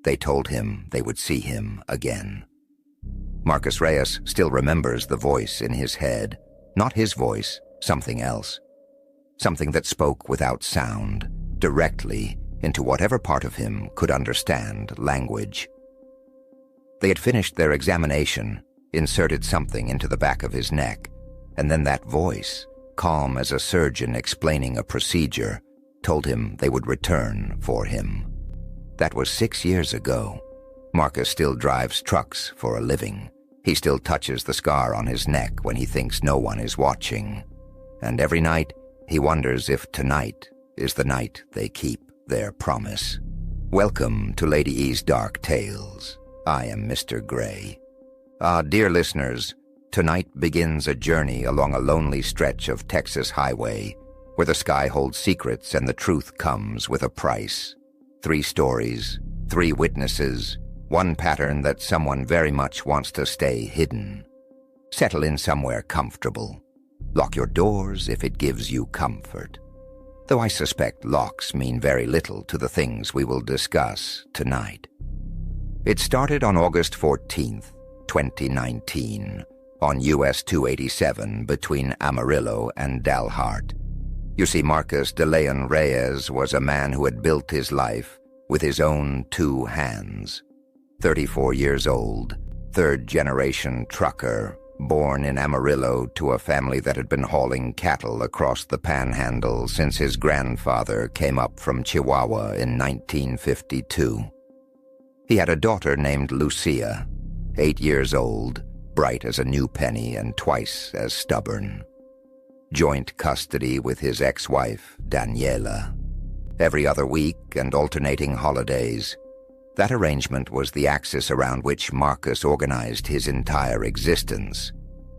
They told him they would see him again. Marcus Reyes still remembers the voice in his head. Not his voice, something else. Something that spoke without sound, directly into whatever part of him could understand language. They had finished their examination, inserted something into the back of his neck, and then that voice, calm as a surgeon explaining a procedure, told him they would return for him. That was 6 years ago. Marcus still drives trucks for a living. He still touches the scar on his neck when he thinks no one is watching. And every night, he wonders if tonight is the night they keep their promise. Welcome to Lady E's Dark Tales. I am Mr. Gray. Dear listeners, tonight begins a journey along a lonely stretch of Texas highway where the sky holds secrets and the truth comes with a price. 3 stories, 3 witnesses, one pattern that someone very much wants to stay hidden. Settle in somewhere comfortable. Lock your doors if it gives you comfort. Though I suspect locks mean very little to the things we will discuss tonight. It started on August 14th, 2019, on US 287 between Amarillo and Dalhart. You see, Marcus de Leon Reyes was a man who had built his life with his own 2 hands. 34 years old, 3rd-generation trucker, born in Amarillo to a family that had been hauling cattle across the Panhandle since his grandfather came up from Chihuahua in 1952. He had a daughter named Lucia, 8 years old, bright as a new penny and twice as stubborn. Joint custody with his ex-wife, Daniela. Every other week and alternating holidays. That arrangement was the axis around which Marcus organized his entire existence.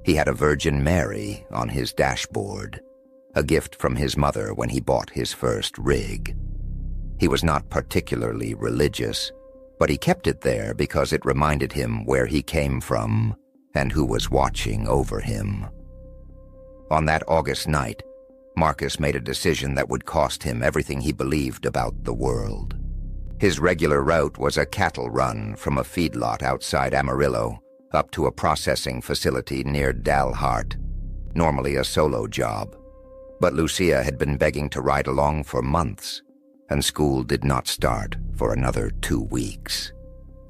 He had a Virgin Mary on his dashboard, a gift from his mother when he bought his first rig. He was not particularly religious, but he kept it there because it reminded him where he came from and who was watching over him. On that August night, Marcus made a decision that would cost him everything he believed about the world. His regular route was a cattle run from a feedlot outside Amarillo up to a processing facility near Dalhart, normally a solo job. But Lucia had been begging to ride along for months, and school did not start for another 2 weeks.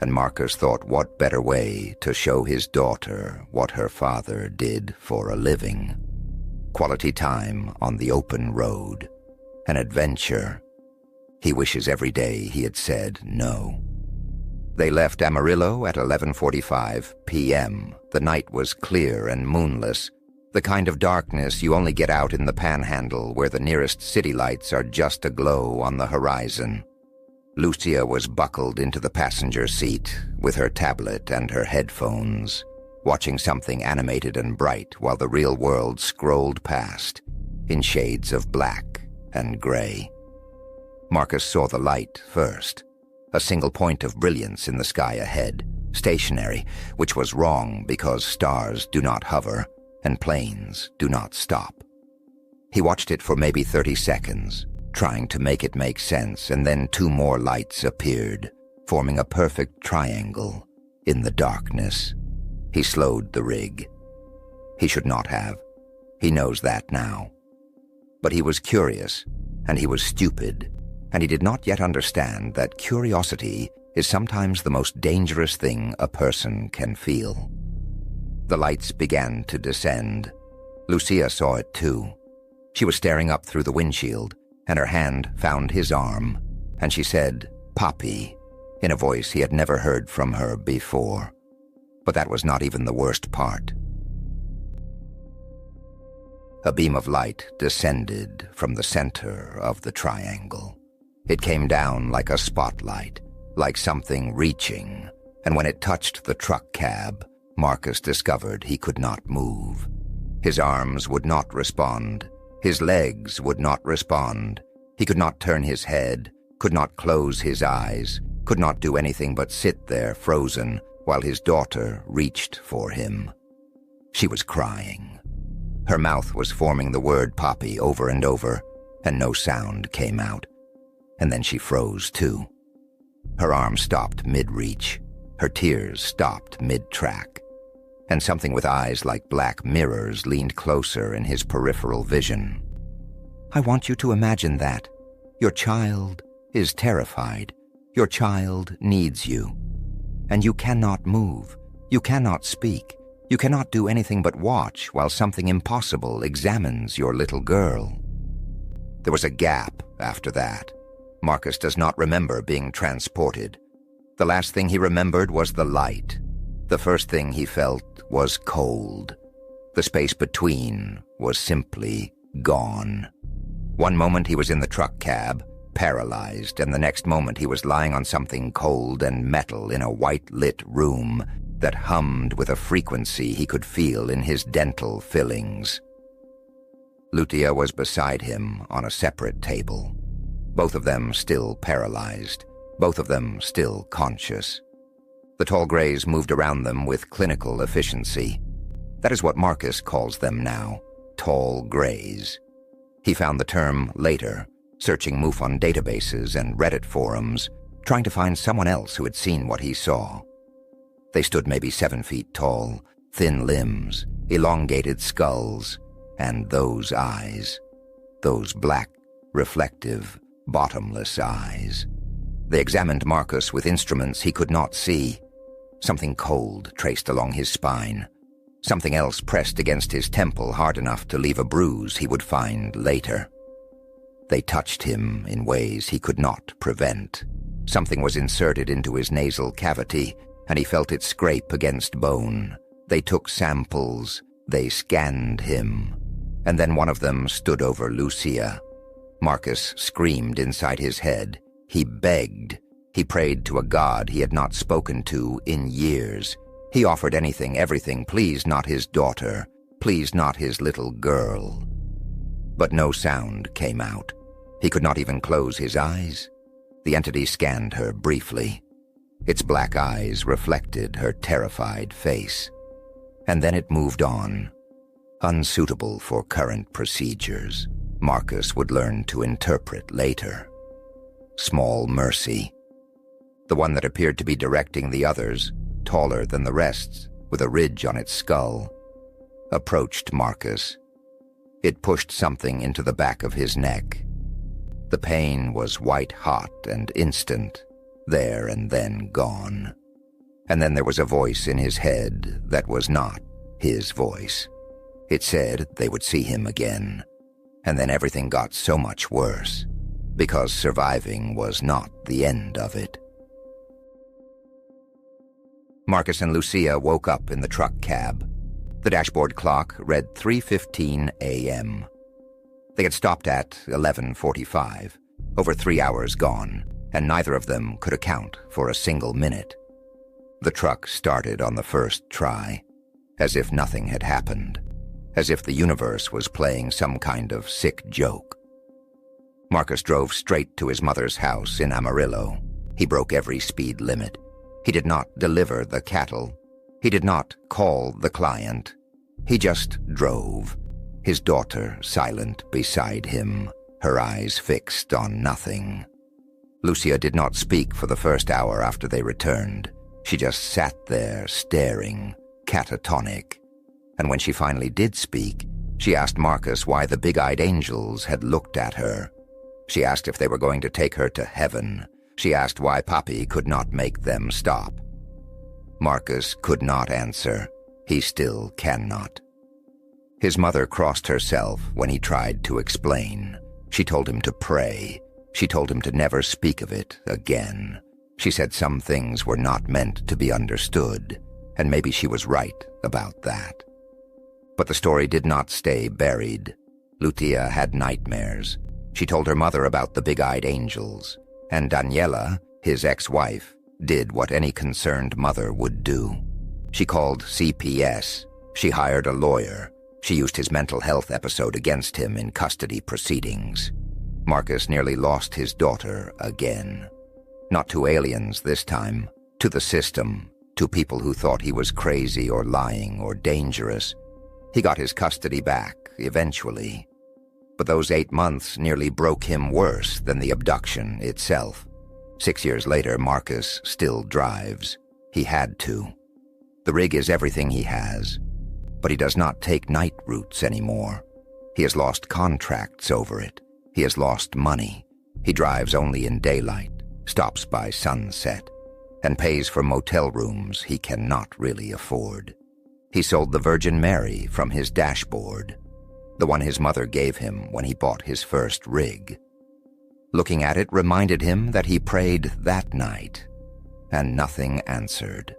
And Marcus thought what better way to show his daughter what her father did for a living. Quality time on the open road, an adventure. He wishes every day he had said no. They left Amarillo at 11:45 p.m. The night was clear and moonless, the kind of darkness you only get out in the Panhandle where the nearest city lights are just aglow on the horizon. Lucia was buckled into the passenger seat with her tablet and her headphones, watching something animated and bright while the real world scrolled past in shades of black and gray. Marcus saw the light first, a single point of brilliance in the sky ahead, stationary, which was wrong because stars do not hover and planes do not stop. He watched it for maybe 30 seconds, trying to make it make sense, and then 2 more lights appeared, forming a perfect triangle in the darkness. He slowed the rig. He should not have. He knows that now. But he was curious, and he was stupid, and he did not yet understand that curiosity is sometimes the most dangerous thing a person can feel. The lights began to descend. Lucia saw it too. She was staring up through the windshield, and her hand found his arm, and she said, "Papi," in a voice he had never heard from her before. But that was not even the worst part. A beam of light descended from the center of the triangle. It came down like a spotlight, like something reaching, and when it touched the truck cab, Marcus discovered he could not move. His arms would not respond. His legs would not respond. He could not turn his head, could not close his eyes, could not do anything but sit there frozen while his daughter reached for him. She was crying. Her mouth was forming the word "Papi" over and over, and no sound came out. And then she froze too. Her arm stopped mid-reach. Her tears stopped mid-track. And something with eyes like black mirrors leaned closer in his peripheral vision. I want you to imagine that. Your child is terrified. Your child needs you. And you cannot move. You cannot speak. You cannot do anything but watch while something impossible examines your little girl. There was a gap after that. Marcus does not remember being transported. The last thing he remembered was the light. The first thing he felt was cold. The space between was simply gone. One moment he was in the truck cab, paralyzed, and the next moment he was lying on something cold and metal in a white-lit room that hummed with a frequency he could feel in his dental fillings. Lutia was beside him on a separate table. Both of them still paralyzed, both of them still conscious. The tall grays moved around them with clinical efficiency. That is what Marcus calls them now, tall grays. He found the term later, searching MUFON databases and Reddit forums, trying to find someone else who had seen what he saw. They stood maybe 7 feet tall, thin limbs, elongated skulls, and those eyes, those black, reflective, bottomless eyes. They examined Marcus with instruments he could not see. Something cold traced along his spine. Something else pressed against his temple hard enough to leave a bruise he would find later. They touched him in ways he could not prevent. Something was inserted into his nasal cavity, and he felt it scrape against bone. They took samples. They scanned him. And then one of them stood over Lucia. Marcus screamed inside his head. He begged. He prayed to a god he had not spoken to in years. He offered anything, everything, please not his daughter, please not his little girl. But no sound came out. He could not even close his eyes. The entity scanned her briefly. Its black eyes reflected her terrified face. And then it moved on. Unsuitable for current procedures, Marcus would learn to interpret later. Small mercy. The one that appeared to be directing the others, taller than the rest, with a ridge on its skull, approached Marcus. It pushed something into the back of his neck. The pain was white-hot and instant, there and then gone. And then there was a voice in his head that was not his voice. It said they would see him again. And then everything got so much worse, because surviving was not the end of it. Marcus and Lucia woke up in the truck cab. The dashboard clock read 3:15 a.m. They had stopped at 11:45, over 3 hours gone, and neither of them could account for a single minute. The truck started on the first try, as if nothing had happened, as if the universe was playing some kind of sick joke. Marcus drove straight to his mother's house in Amarillo. He broke every speed limit. He did not deliver the cattle. He did not call the client. He just drove, his daughter silent beside him, her eyes fixed on nothing. Lucia did not speak for the first hour after they returned. She just sat there staring, catatonic. And when she finally did speak, she asked Marcus why the big-eyed angels had looked at her. She asked if they were going to take her to heaven. She asked why Papi could not make them stop. Marcus could not answer. He still cannot. His mother crossed herself when he tried to explain. She told him to pray. She told him to never speak of it again. She said some things were not meant to be understood, and maybe she was right about that. But the story did not stay buried. Lutia had nightmares. She told her mother about the big-eyed angels, and Daniela, his ex-wife, did what any concerned mother would do. She called CPS. She hired a lawyer. She used his mental health episode against him in custody proceedings. Marcus nearly lost his daughter again. Not to aliens this time, to the system, to people who thought he was crazy or lying or dangerous. He got his custody back, eventually. But those 8 months nearly broke him worse than the abduction itself. 6 years later, Marcus still drives. He had to. The rig is everything he has, but he does not take night routes anymore. He has lost contracts over it. He has lost money. He drives only in daylight, stops by sunset, and pays for motel rooms he cannot really afford. He sold the Virgin Mary from his dashboard, the one his mother gave him when he bought his first rig. Looking at it reminded him that he prayed that night, and nothing answered.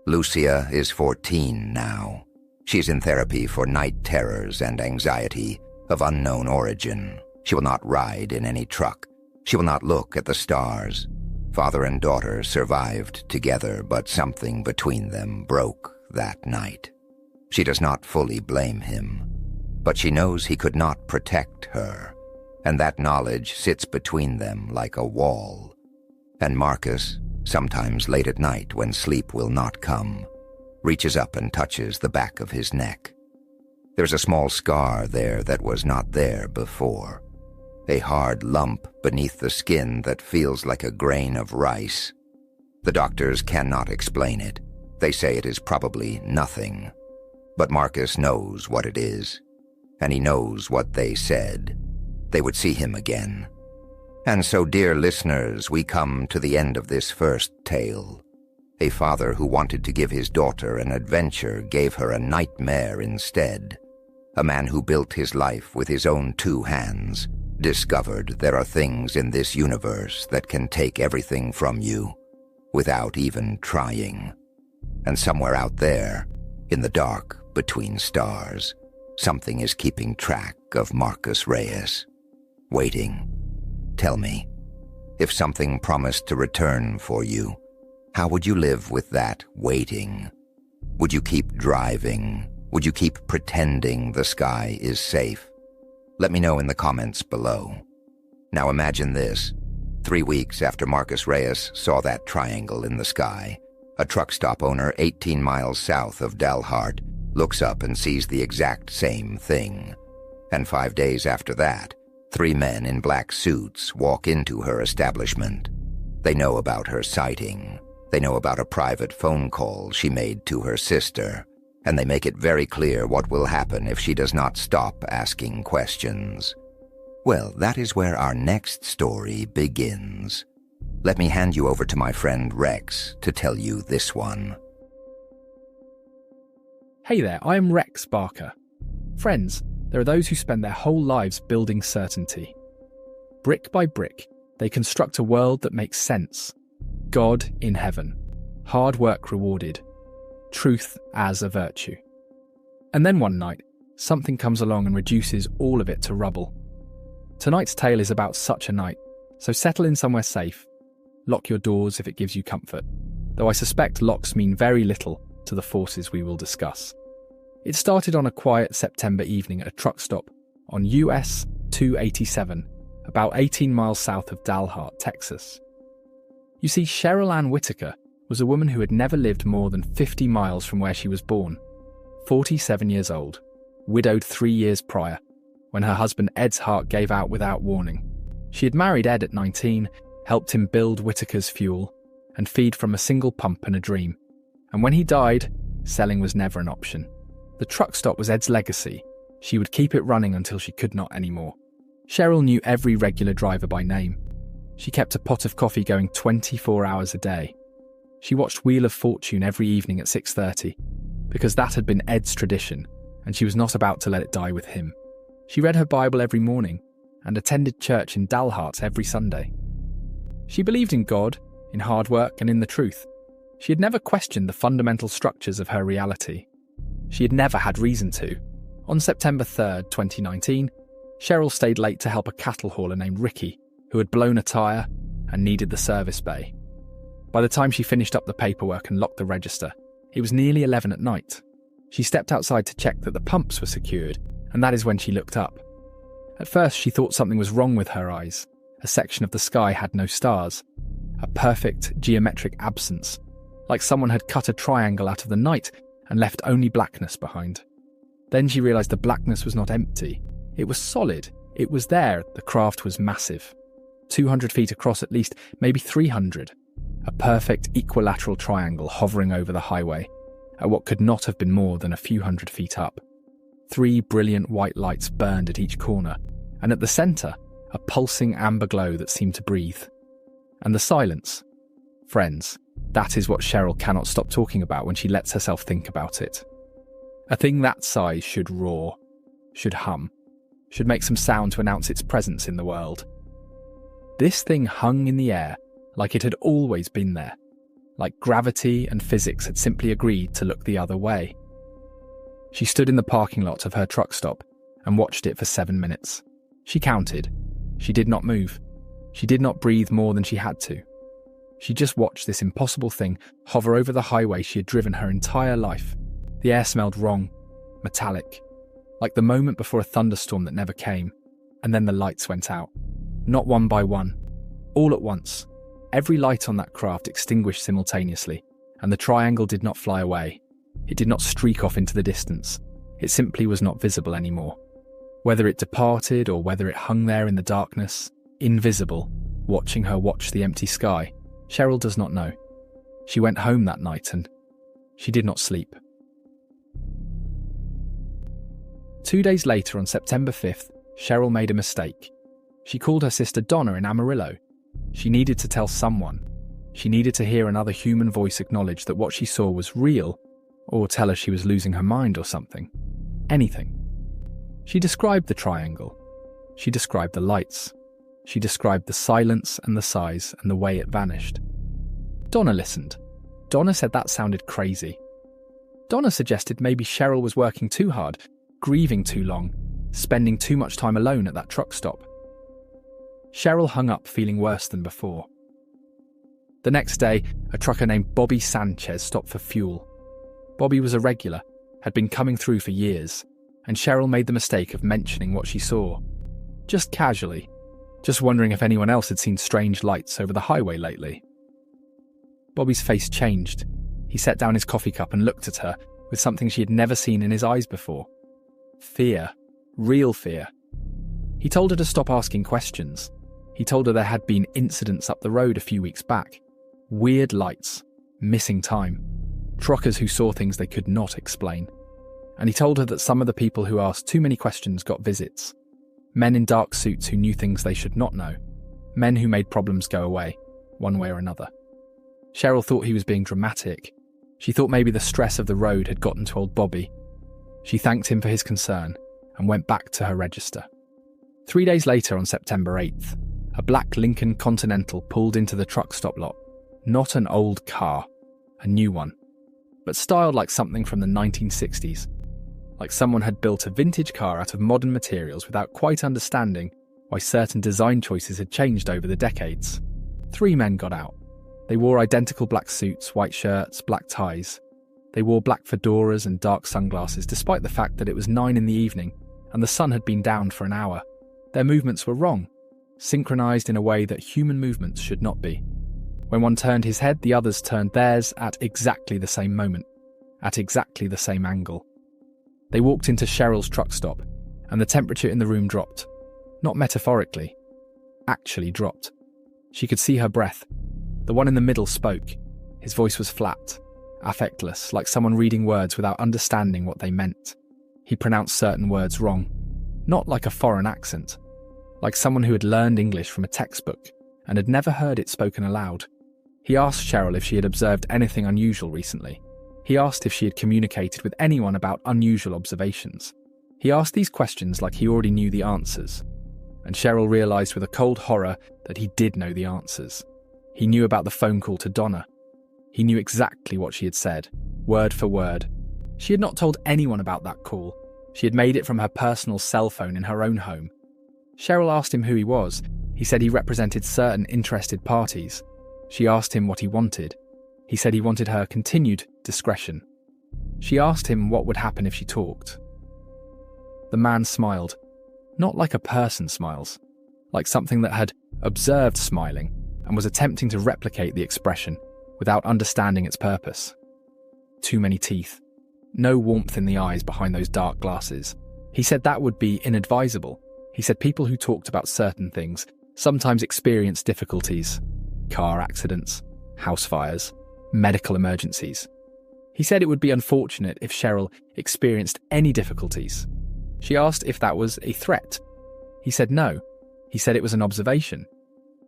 Lucia is 14 now. She's in therapy for night terrors and anxiety of unknown origin. She will not ride in any truck. She will not look at the stars. Father and daughter survived together, but something between them broke that night. She does not fully blame him, but she knows he could not protect her, and that knowledge sits between them like a wall. And Marcus, sometimes late at night when sleep will not come, reaches up and touches the back of his neck. There's a small scar there that was not there before, a hard lump beneath the skin that feels like a grain of rice. The doctors cannot explain it. They say it is probably nothing. But Marcus knows what it is, and he knows what they said. They would see him again. And so, dear listeners, we come to the end of this first tale. A father who wanted to give his daughter an adventure gave her a nightmare instead. A man who built his life with his own 2 hands discovered there are things in this universe that can take everything from you without even trying. And somewhere out there, in the dark between stars, something is keeping track of Marcus Reyes, waiting. Tell me, if something promised to return for you, how would you live with that waiting? Would you keep driving? Would you keep pretending the sky is safe? Let me know in the comments below. Now imagine this. 3 weeks after Marcus Reyes saw that triangle in the sky, a truck stop owner 18 miles south of Dalhart looks up and sees the exact same thing. And 5 days after that, 3 men in black suits walk into her establishment. They know about her sighting. They know about a private phone call she made to her sister, and they make it very clear what will happen if she does not stop asking questions. Well, that is where our next story begins. Let me hand you over to my friend Rex to tell you this one. Hey there, I am Rex Barker. Friends, there are those who spend their whole lives building certainty. Brick by brick, they construct a world that makes sense. God in heaven. Hard work rewarded. Truth as a virtue. And then one night, something comes along and reduces all of it to rubble. Tonight's tale is about such a night, so settle in somewhere safe. Lock your doors if it gives you comfort, though I suspect locks mean very little to the forces we will discuss. It started on a quiet September evening at a truck stop on US 287, about 18 miles south of Dalhart, Texas. You see, Cheryl Ann Whitaker was a woman who had never lived more than 50 miles from where she was born, 47 years old, widowed 3 years prior, when her husband Ed's heart gave out without warning. She had married Ed at 19, helped him build Whitaker's fuel, and feed from a single pump and a dream. And when he died, selling was never an option. The truck stop was Ed's legacy. She would keep it running until she could not anymore. Cheryl knew every regular driver by name. She kept a pot of coffee going 24 hours a day. She watched Wheel of Fortune every evening at 6:30, because that had been Ed's tradition, and she was not about to let it die with him. She read her Bible every morning, and attended church in Dalhart every Sunday. She believed in God, in hard work, and in the truth. She had never questioned the fundamental structures of her reality. She had never had reason to. On September 3rd, 2019, Cheryl stayed late to help a cattle hauler named Ricky, who had blown a tyre and needed the service bay. By the time she finished up the paperwork and locked the register, it was nearly 11 at night. She stepped outside to check that the pumps were secured, and that is when she looked up. At first, she thought something was wrong with her eyes. A section of the sky had no stars. A perfect geometric absence, like someone had cut a triangle out of the night and left only blackness behind. Then she realised the blackness was not empty. It was solid. It was there. The craft was massive. 200 feet across at least, maybe 300. A perfect equilateral triangle hovering over the highway, at what could not have been more than a few hundred feet up. 3 brilliant white lights burned at each corner, and at the centre, a pulsing amber glow that seemed to breathe. And the silence. Friends, that is what Cheryl cannot stop talking about when she lets herself think about it. A thing that size should roar, should hum, should make some sound to announce its presence in the world. This thing hung in the air like it had always been there, like gravity and physics had simply agreed to look the other way. She stood in the parking lot of her truck stop and watched it for 7 minutes. She counted. She did not move. She did not breathe more than she had to. She just watched this impossible thing hover over the highway she had driven her entire life. The air smelled wrong, metallic, like the moment before a thunderstorm that never came, and then the lights went out. Not one by one, all at once. Every light on that craft extinguished simultaneously, and the triangle did not fly away. It did not streak off into the distance. It simply was not visible anymore. Whether it departed or whether it hung there in the darkness, invisible, watching her watch the empty sky, Cheryl does not know. She went home that night and she did not sleep. 2 days later, on September 5th, Cheryl made a mistake. She called her sister Donna in Amarillo. She needed to tell someone. She needed to hear another human voice acknowledge that what she saw was real, or tell her she was losing her mind or something. Anything. She described the triangle. She described the lights. She described the silence and the size and the way it vanished. Donna listened. Donna said that sounded crazy. Donna suggested maybe Cheryl was working too hard, grieving too long, spending too much time alone at that truck stop. Cheryl hung up feeling worse than before. The next day, a trucker named Bobby Sanchez stopped for fuel. Bobby was a regular, had been coming through for years, and Cheryl made the mistake of mentioning what she saw. Just casually, just wondering if anyone else had seen strange lights over the highway lately. Bobby's face changed. He set down his coffee cup and looked at her with something she had never seen in his eyes before. Fear. Real fear. He told her to stop asking questions. He told her there had been incidents up the road a few weeks back. Weird lights. Missing time. Truckers who saw things they could not explain. And he told her that some of the people who asked too many questions got visits. Men in dark suits who knew things they should not know. Men who made problems go away, one way or another. Cheryl thought he was being dramatic. She thought maybe the stress of the road had gotten to old Bobby. She thanked him for his concern and went back to her register. 3 days later, on September 8th, a black Lincoln Continental pulled into the truck stop lot. Not an old car, a new one, but styled like something from the 1960s. Like someone had built a vintage car out of modern materials without quite understanding why certain design choices had changed over the decades. 3 men got out. They wore identical black suits, white shirts, black ties. They wore black fedoras and dark sunglasses despite the fact that it was 9 in the evening and the sun had been down for an hour. Their movements were wrong, synchronized in a way that human movements should not be. When one turned his head, the others turned theirs at exactly the same moment, at exactly the same angle. They walked into Cheryl's truck stop, and the temperature in the room dropped. Not metaphorically, actually dropped. She could see her breath. The one in the middle spoke. His voice was flat, affectless, like someone reading words without understanding what they meant. He pronounced certain words wrong, not like a foreign accent, like someone who had learned English from a textbook and had never heard it spoken aloud. He asked Cheryl if she had observed anything unusual recently. He asked if she had communicated with anyone about unusual observations. He asked these questions like he already knew the answers. And Cheryl realised with a cold horror that he did know the answers. He knew about the phone call to Donna. He knew exactly what she had said, word for word. She had not told anyone about that call. She had made it from her personal cell phone in her own home. Cheryl asked him who he was. He said he represented certain interested parties. She asked him what he wanted. He said he wanted her continued discretion. She asked him what would happen if she talked. The man smiled, not like a person smiles, like something that had observed smiling and was attempting to replicate the expression without understanding its purpose. Too many teeth. No warmth in the eyes behind those dark glasses. He said that would be inadvisable. He said people who talked about certain things sometimes experience difficulties, car accidents, house fires, medical emergencies. He said it would be unfortunate if Cheryl experienced any difficulties. She asked if that was a threat. He said no. He said it was an observation.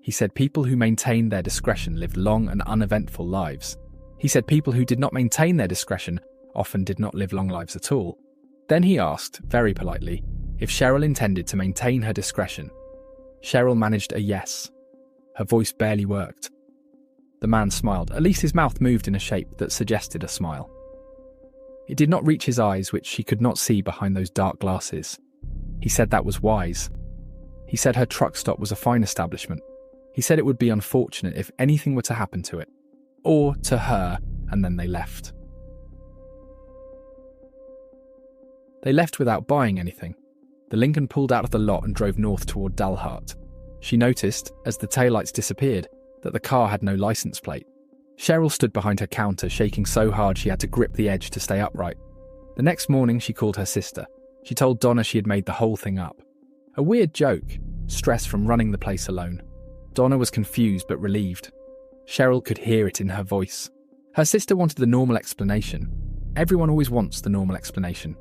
He said people who maintained their discretion lived long and uneventful lives. He said people who did not maintain their discretion often did not live long lives at all. Then he asked, very politely, if Cheryl intended to maintain her discretion. Cheryl managed a yes. Her voice barely worked. The man smiled. At least his mouth moved in a shape that suggested a smile. It did not reach his eyes, which she could not see behind those dark glasses. He said that was wise. He said her truck stop was a fine establishment. He said it would be unfortunate if anything were to happen to it, or to her, and then they left. They left without buying anything. The Lincoln pulled out of the lot and drove north toward Dalhart. She noticed, as the taillights disappeared, that the car had no license plate. Cheryl stood behind her counter, shaking so hard she had to grip the edge to stay upright. The next morning, she called her sister. She told Donna she had made the whole thing up. A weird joke, stress from running the place alone. Donna was confused but relieved. Cheryl could hear it in her voice. Her sister wanted the normal explanation. Everyone always wants the normal explanation.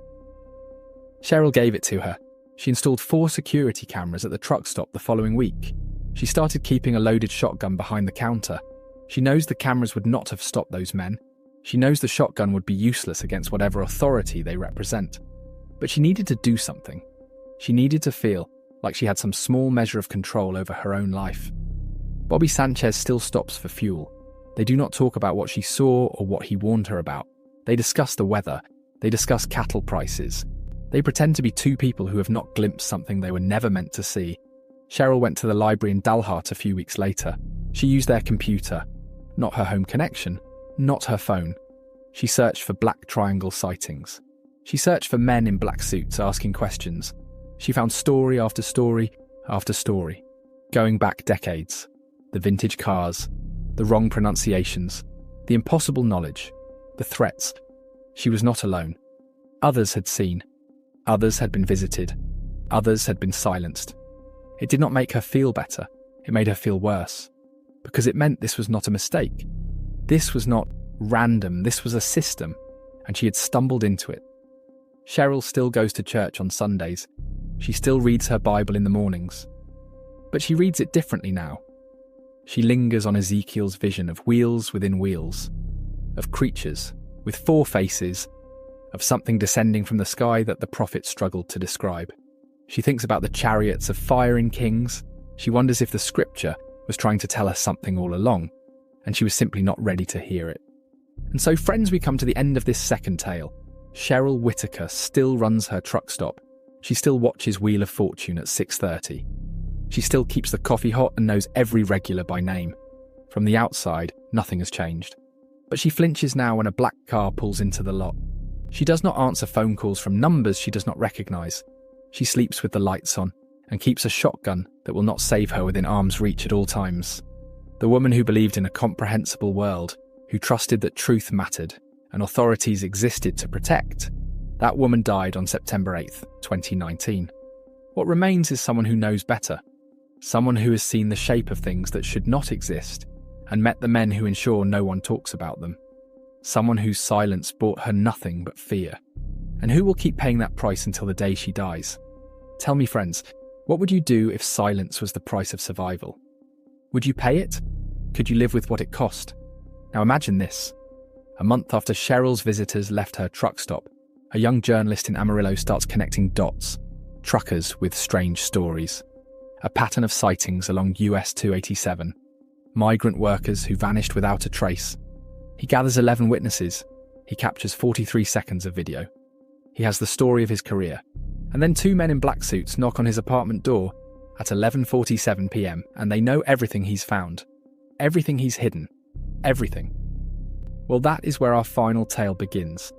Cheryl gave it to her. She installed 4 security cameras at the truck stop the following week. She started keeping a loaded shotgun behind the counter. She knows the cameras would not have stopped those men. She knows the shotgun would be useless against whatever authority they represent. But she needed to do something. She needed to feel like she had some small measure of control over her own life. Bobby Sanchez still stops for fuel. They do not talk about what she saw or what he warned her about. They discuss the weather. They discuss cattle prices. They pretend to be 2 people who have not glimpsed something they were never meant to see. Cheryl went to the library in Dalhart a few weeks later. She used their computer. Not her home connection. Not her phone. She searched for black triangle sightings. She searched for men in black suits asking questions. She found story after story after story, going back decades. The vintage cars, the wrong pronunciations, the impossible knowledge, the threats. She was not alone. Others had seen. Others had been visited. Others had been silenced. It did not make her feel better. It made her feel worse. Because it meant this was not a mistake. This was not random. This was a system. And she had stumbled into it. Cheryl still goes to church on Sundays. She still reads her Bible in the mornings. But she reads it differently now. She lingers on Ezekiel's vision of wheels within wheels, of creatures with 4 faces, of something descending from the sky that the prophet struggled to describe. She thinks about the chariots of fire in Kings. She wonders if the scripture was trying to tell her something all along, and she was simply not ready to hear it. And so, friends, we come to the end of this second tale. Cheryl Whittaker still runs her truck stop. She still watches Wheel of Fortune at 6:30. She still keeps the coffee hot and knows every regular by name. From the outside, nothing has changed. But she flinches now when a black car pulls into the lot. She does not answer phone calls from numbers she does not recognise. She sleeps with the lights on and keeps a shotgun that will not save her within arm's reach at all times. The woman who believed in a comprehensible world, who trusted that truth mattered and authorities existed to protect, that woman died on September 8th, 2019. What remains is someone who knows better. Someone who has seen the shape of things that should not exist and met the men who ensure no one talks about them. Someone whose silence brought her nothing but fear. And who will keep paying that price until the day she dies? Tell me, friends, what would you do if silence was the price of survival? Would you pay it? Could you live with what it cost? Now imagine this. A month after Cheryl's visitors left her truck stop, a young journalist in Amarillo starts connecting dots. Truckers with strange stories. A pattern of sightings along US 287. Migrant workers who vanished without a trace. He gathers 11 witnesses. He captures 43 seconds of video. He has the story of his career. And then 2 men in black suits knock on his apartment door at 11:47 p.m. and they know everything he's found. Everything he's hidden. Everything. Well, that is where our final tale begins.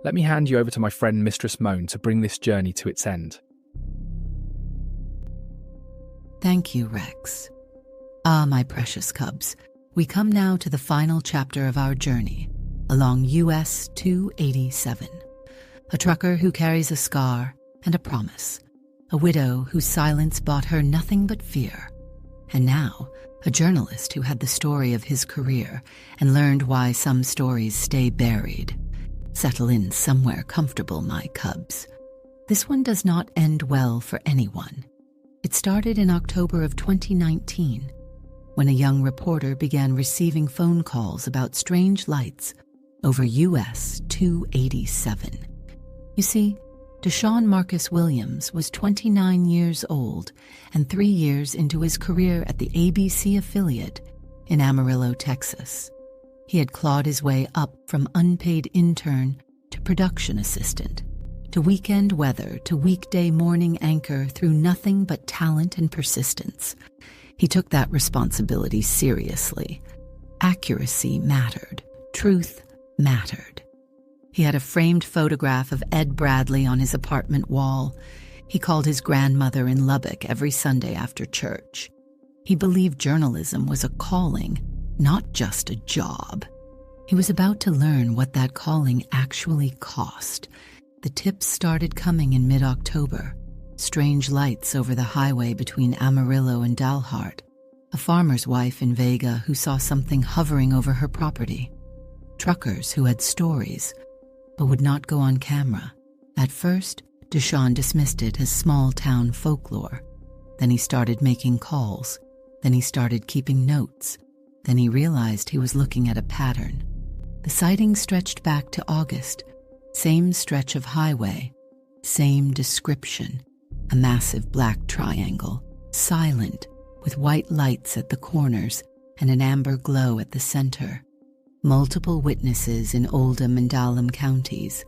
Let me hand you over to my friend Mistress Moan to bring this journey to its end. Thank you, Rex. Ah, my precious cubs, we come now to the final chapter of our journey along US 287. A trucker who carries a scar and a promise. A widow whose silence bought her nothing but fear. and now a journalist who had the story of his career and learned why some stories stay buried. Settle in somewhere comfortable, my cubs. This one does not end well for anyone. It started in October of 2019, when a young reporter began receiving phone calls about strange lights over US 287. You see, DeShawn Marcus Williams was 29 years old and 3 years into his career at the ABC affiliate in Amarillo, Texas. He had clawed his way up from unpaid intern to production assistant, to weekend weather, to weekday morning anchor through nothing but talent and persistence. He took that responsibility seriously. Accuracy mattered. Truth mattered. He had a framed photograph of Ed Bradley on his apartment wall. He called his grandmother in Lubbock every Sunday after church. He believed journalism was a calling, not just a job. He was about to learn what that calling actually cost. The tips started coming in mid-October. Strange lights over the highway between Amarillo and Dalhart. A farmer's wife in Vega who saw something hovering over her property. Truckers who had stories, but would not go on camera. At first, DeShawn dismissed it as small-town folklore. Then he started making calls. Then he started keeping notes. Then he realized he was looking at a pattern. The sighting stretched back to August. Same stretch of highway. Same description. A massive black triangle, silent, with white lights at the corners and an amber glow at the center. Multiple witnesses in Oldham and Dalham counties.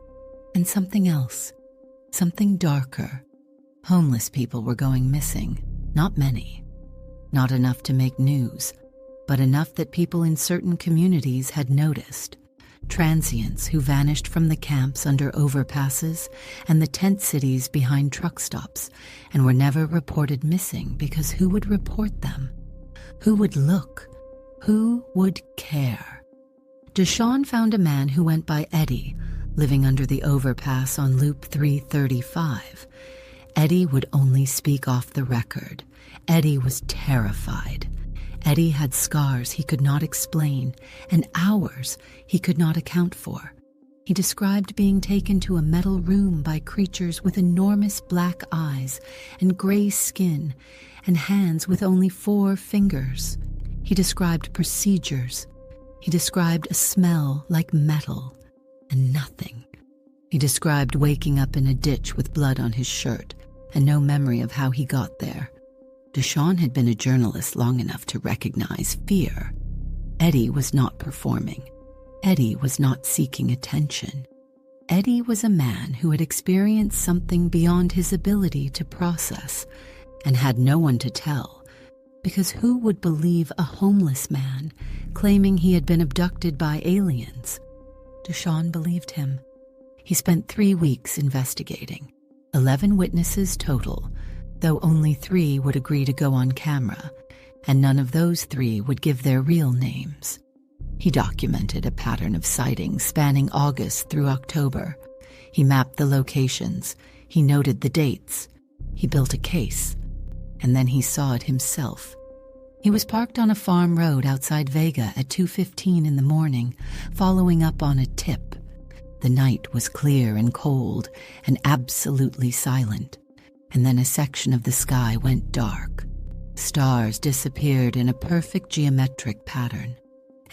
And something else, something darker. Homeless people were going missing, not many. Not enough to make news, but enough that people in certain communities had noticed. Transients who vanished from the camps under overpasses and the tent cities behind truck stops and were never reported missing because who would report them? Who would look? Who would care? DeShawn found a man who went by Eddie, living under the overpass on Loop 335. Eddie would only speak off the record. Eddie was terrified. Eddie had scars he could not explain and hours he could not account for. He described being taken to a metal room by creatures with enormous black eyes and gray skin and hands with only 4 fingers. He described procedures. He described a smell like metal and nothing. He described waking up in a ditch with blood on his shirt and no memory of how he got there. DeShawn had been a journalist long enough to recognize fear. Eddie was not performing. Eddie was not seeking attention. Eddie was a man who had experienced something beyond his ability to process and had no one to tell. Because who would believe a homeless man claiming he had been abducted by aliens? DeShawn believed him. He spent 3 weeks investigating. 11 witnesses total, though only 3 would agree to go on camera, and none of those 3 would give their real names. He documented a pattern of sightings spanning August through October. He mapped the locations. He noted the dates. He built a case. And then he saw it himself. He was parked on a farm road outside Vega at 2:15 in the morning, following up on a tip. The night was clear and cold and absolutely silent, and then a section of the sky went dark. Stars disappeared in a perfect geometric pattern,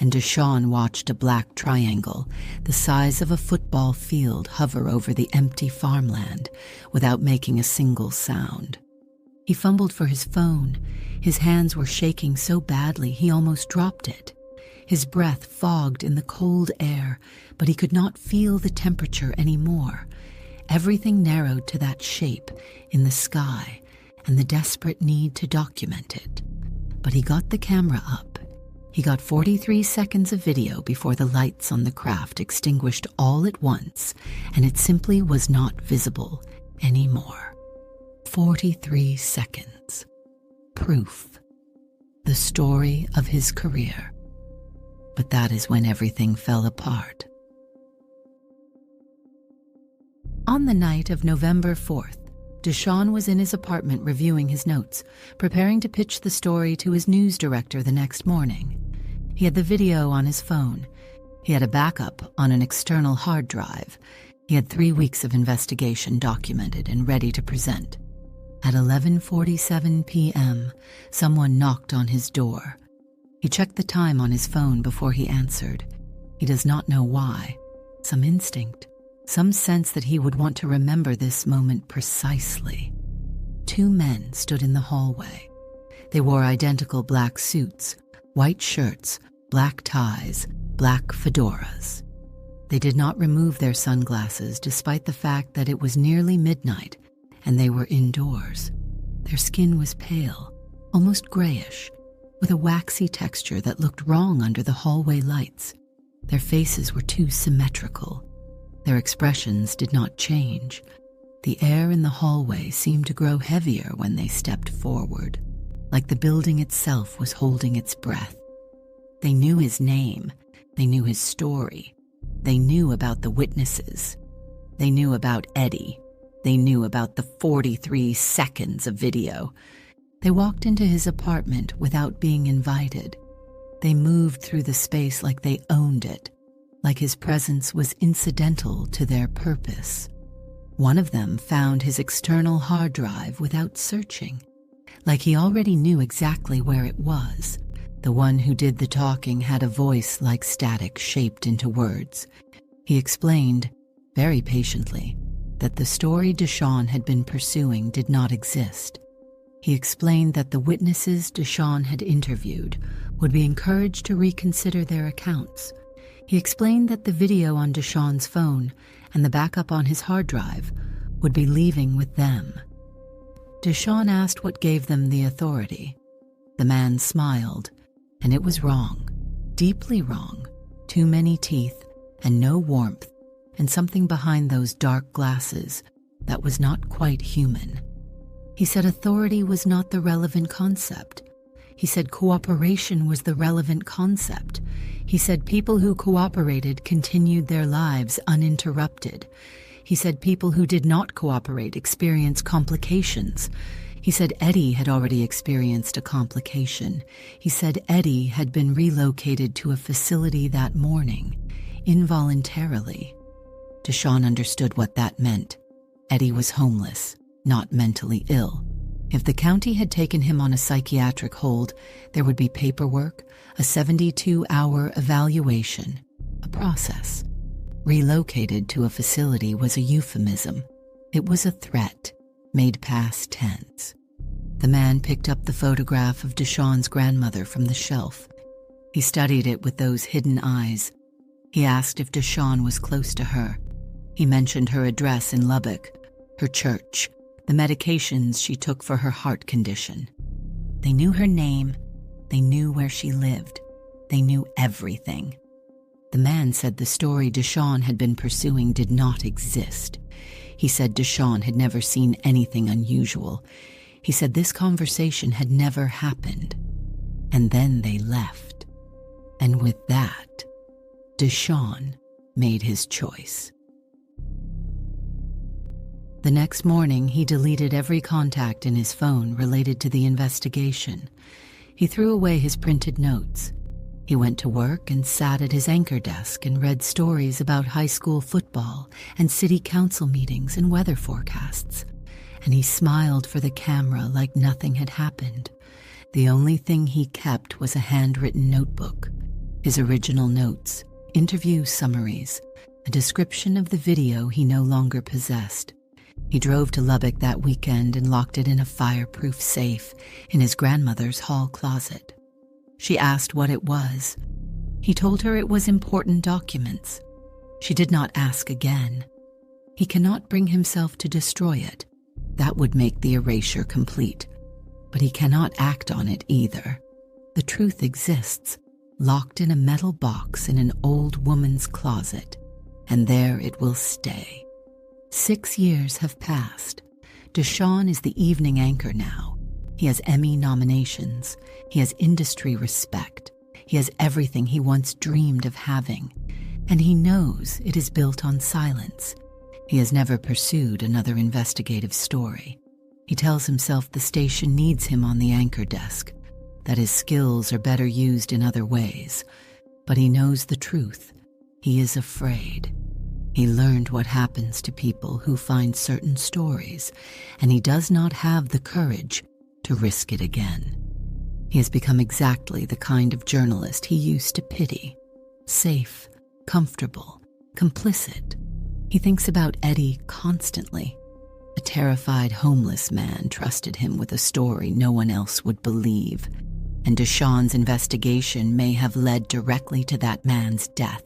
and DeShawn watched a black triangle the size of a football field hover over the empty farmland without making a single sound. He fumbled for his phone. His hands were shaking so badly he almost dropped it. His breath fogged in the cold air, but he could not feel the temperature anymore. Everything narrowed to that shape in the sky and the desperate need to document it. But he got the camera up. He got 43 seconds of video before the lights on the craft extinguished all at once, and it simply was not visible anymore. 43 seconds. Proof. The story of his career. But that is when everything fell apart. On the night of November 4th, DeShawn was in his apartment reviewing his notes, preparing to pitch the story to his news director the next morning. He had the video on his phone. He had a backup on an external hard drive. He had 3 weeks of investigation documented and ready to present. At 11:47 p.m., someone knocked on his door. He checked the time on his phone before he answered. He does not know why. Some instinct. Some sense that he would want to remember this moment precisely. 2 men stood in the hallway. They wore identical black suits, white shirts, black ties, black fedoras. They did not remove their sunglasses despite the fact that it was nearly midnight and they were indoors. Their skin was pale, almost grayish, with a waxy texture that looked wrong under the hallway lights. Their faces were too symmetrical. Their expressions did not change. The air in the hallway seemed to grow heavier when they stepped forward, like the building itself was holding its breath. They knew his name. They knew his story. They knew about the witnesses. They knew about Eddie. They knew about the 43 seconds of video. They walked into his apartment without being invited. They moved through the space like they owned it, like his presence was incidental to their purpose. One of them found his external hard drive without searching, like he already knew exactly where it was. The one who did the talking had a voice like static shaped into words. He explained, very patiently, that the story DeShawn had been pursuing did not exist. He explained that the witnesses DeShawn had interviewed would be encouraged to reconsider their accounts. He explained that the video on DeShawn's phone and the backup on his hard drive would be leaving with them. DeShawn asked what gave them the authority. The man smiled, and it was wrong, deeply wrong. Too many teeth and no warmth, and something behind those dark glasses that was not quite human. He said authority was not the relevant concept. He said cooperation was the relevant concept. He said people who cooperated continued their lives uninterrupted. He said people who did not cooperate experienced complications. He said Eddie had already experienced a complication. He said Eddie had been relocated to a facility that morning, involuntarily. DeShawn understood what that meant. Eddie was homeless, not mentally ill. If the county had taken him on a psychiatric hold, there would be paperwork, a 72-hour evaluation, a process. Relocated to a facility was a euphemism. It was a threat, made past tense. The man picked up the photograph of DeShawn's grandmother from the shelf. He studied it with those hidden eyes. He asked if DeShawn was close to her. He mentioned her address in Lubbock, her church, the medications she took for her heart condition. They knew her name. They knew where she lived. They knew everything. The man said the story DeShawn had been pursuing did not exist. He said DeShawn had never seen anything unusual. He said this conversation had never happened. And then they left. And with that, DeShawn made his choice. The next morning, he deleted every contact in his phone related to the investigation. He threw away his printed notes. He went to work and sat at his anchor desk and read stories about high school football and city council meetings and weather forecasts. And he smiled for the camera like nothing had happened. The only thing he kept was a handwritten notebook, his original notes, interview summaries, a description of the video he no longer possessed. He drove to Lubbock that weekend and locked it in a fireproof safe in his grandmother's hall closet. She asked what it was. He told her it was important documents. She did not ask again. He cannot bring himself to destroy it. That would make the erasure complete. But he cannot act on it either. The truth exists, locked in a metal box in an old woman's closet, and there it will stay. 6 years have passed. DeShawn is the evening anchor now. He has Emmy nominations. He has industry respect. He has everything he once dreamed of having. And he knows it is built on silence. He has never pursued another investigative story. He tells himself the station needs him on the anchor desk, that his skills are better used in other ways. But he knows the truth. He is afraid. He learned what happens to people who find certain stories, and he does not have the courage to risk it again. He has become exactly the kind of journalist he used to pity. Safe, comfortable, complicit. He thinks about Eddie constantly. A terrified homeless man trusted him with a story no one else would believe, and DeShawn's investigation may have led directly to that man's death.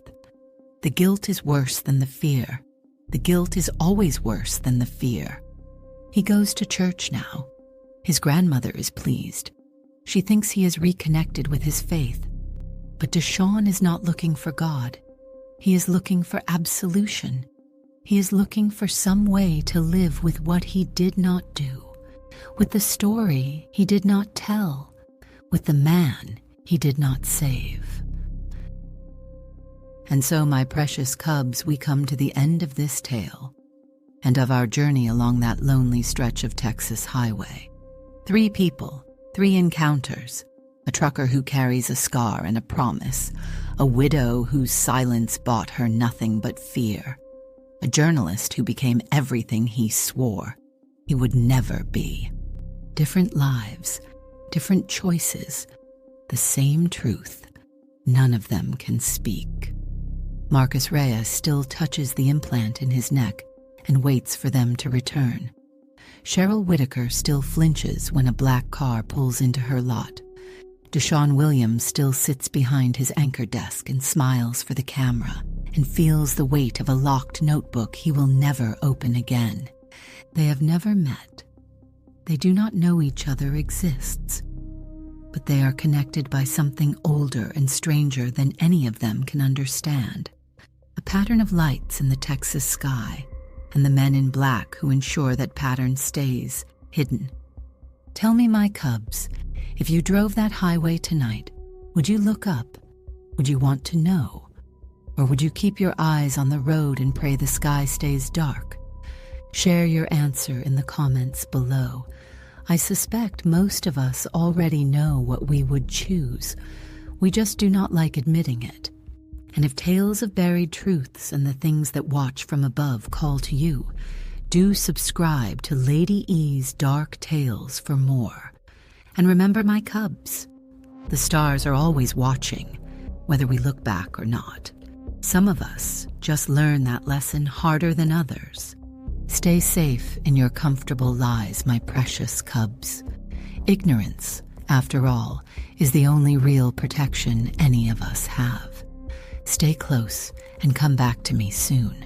The guilt is worse than the fear. The guilt is always worse than the fear. He goes to church now. His grandmother is pleased. She thinks he has reconnected with his faith. But DeShawn is not looking for God. He is looking for absolution. He is looking for some way to live with what he did not do, with the story he did not tell, with the man he did not save. And so, my precious cubs, we come to the end of this tale, and of our journey along that lonely stretch of Texas highway. 3 people, 3 encounters, a trucker who carries a scar and a promise, a widow whose silence bought her nothing but fear, a journalist who became everything he swore he would never be. Different lives, different choices, the same truth. None of them can speak. Marcus Reyes still touches the implant in his neck and waits for them to return. Cheryl Whitaker still flinches when a black car pulls into her lot. DeShawn Williams still sits behind his anchor desk and smiles for the camera and feels the weight of a locked notebook he will never open again. They have never met. They do not know each other exists. But they are connected by something older and stranger than any of them can understand. A pattern of lights in the Texas sky, and the men in black who ensure that pattern stays hidden. Tell me, my cubs, if you drove that highway tonight, would you look up? Would you want to know? Or would you keep your eyes on the road and pray the sky stays dark? Share your answer in the comments below. I suspect most of us already know what we would choose. We just do not like admitting it. And if tales of buried truths and the things that watch from above call to you, do subscribe to Lady E's Dark Tales for more. And remember, my cubs, the stars are always watching, whether we look back or not. Some of us just learn that lesson harder than others. Stay safe in your comfortable lies, my precious cubs. Ignorance, after all, is the only real protection any of us have. Stay close and come back to me soon.